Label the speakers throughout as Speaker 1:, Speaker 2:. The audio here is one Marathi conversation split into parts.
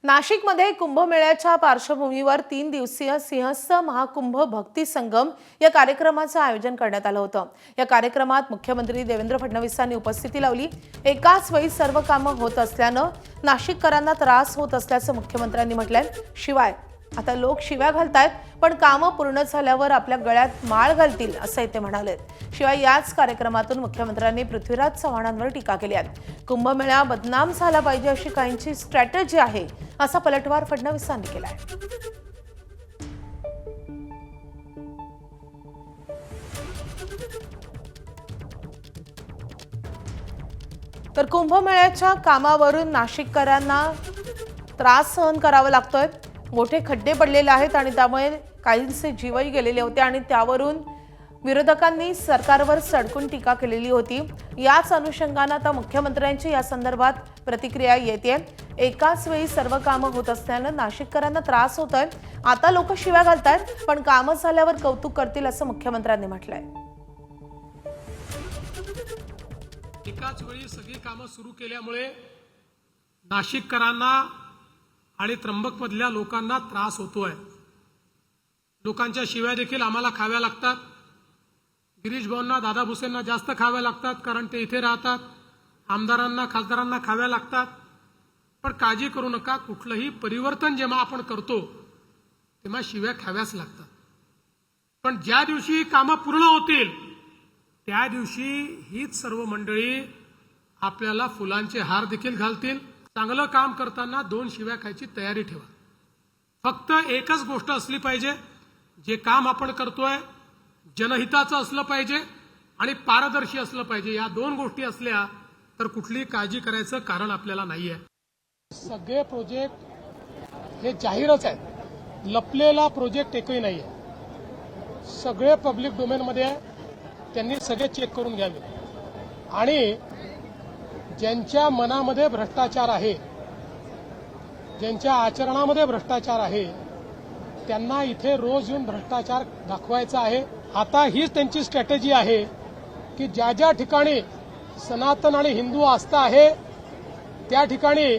Speaker 1: नाशिकमध्ये कुंभमेळ्याच्या पार्श्वभूमीवर 3 दिवसीय सिंहस्थ महाकुंभ भक्ती संगम या कार्यक्रमाचं आयोजन करण्यात आलं होतं। या कार्यक्रमात मुख्यमंत्री देवेंद्र फडणवीसांनी उपस्थिती लावली। एकाच वेळी सर्व कामं होत असल्यानं नाशिककरांना त्रास होत असल्याचं मुख्यमंत्र्यांनी म्हटलंय। शिवाय आता लोक शिव्या घालतायत, पण कामं पूर्ण झाल्यावर आपल्या गळ्यात माळ घालतील असं ते म्हणाले। शिवाय याच कार्यक्रमातून मुख्यमंत्र्यांनी पृथ्वीराज चव्हाणांवर टीका केली आहे। कुंभमेळा बदनाम झाला पाहिजे अशी काहींची स्ट्रॅटेजी आहे असा पलटवार फडणवीसांनी केलाय। तर कुंभमेळ्याच्या कामावरून नाशिककरांना त्रास सहन करावा लागतोय। मोठे खड्डे पडलेले आहेत आणि त्यामुळे काहींचे जीवही गेलेले होते आणि त्यावरून विरोधकांनी सरकारवर सडकून टीका केलेली होती। याच अनुषंगाने आता मुख्यमंत्र्यांची या संदर्भात प्रतिक्रिया येते। एकाच वेळी सर्व कामं होत असल्यानं नाशिककरांना त्रास होतोय। आता लोक शिव्या घालतायत, पण कामं झाल्यावर कौतुक करतील असं मुख्यमंत्र्यांनी म्हटलंय।
Speaker 2: एकाच वेळी सगळी कामं सुरू केल्यामुळे नाशिककरांना आणि त्र्यंबकमधल्या लोकांना त्रास होतोय। लोकांच्या शिव्या देखील आम्हाला खाव्या लागतात। गिरीश भाऊंना, दादा भुसेंना जास्त खाव्या लागतात, कारण ते इथे राहतात। आमदारांना, खासदारांना खाव्या लागतात। पण काळजी करू नका, कुठलंही परिवर्तन जेव्हा आपण करतो तेव्हा शिव्या खाव्याच लागतात। पण ज्या दिवशी कामं पूर्ण होतील त्या दिवशी हीच सर्व मंडळी आपल्याला फुलांचे हार देखील घालतील। चांगलं काम करताना 2 शिव्या खायची तयारी ठेवा। फक्त एकच गोष्ट असली पाहिजे, जे काम आपण करतोय जनहिताचं असलं पाहिजे आणि पारदर्शी असलं पाहिजे। या 2 गोष्टी असल्या तर कुठलीही काळजी करायचं कारण आपल्याला नाहीये। सगळे प्रोजेक्ट हे जाहीरच आहेत, लपलेला प्रोजेक्ट एकही नाहीये। सगळे पब्लिक डोमेनमध्ये आहे, त्यांनी सगळे चेक करून घ्यावे। आणि ज्यांच्या मनामध्ये भ्रष्टाचार आहे, ज्यांच्या आचरणामध्ये भ्रष्टाचार आहे, त्यांना इथे रोज येऊन भ्रष्टाचार दाखवायचा आहे। आता हीच त्यांची स्ट्रॅटेजी आहे की ज्या ज्या ठिकाणी सनातन आणि हिंदू आस्था आहे त्या ठिकाणी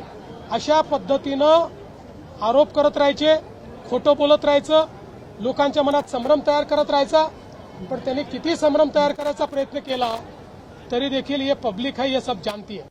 Speaker 2: अशा पद्धतीनं आरोप करत राहायचे, खोटं बोलत राहायचं, लोकांच्या मनात संभ्रम तयार करत राहायचा। पण त्यांनी किती संभ्रम तयार करायचा प्रयत्न केला तरी देखील ये पब्लिक है, ये सब जानती है।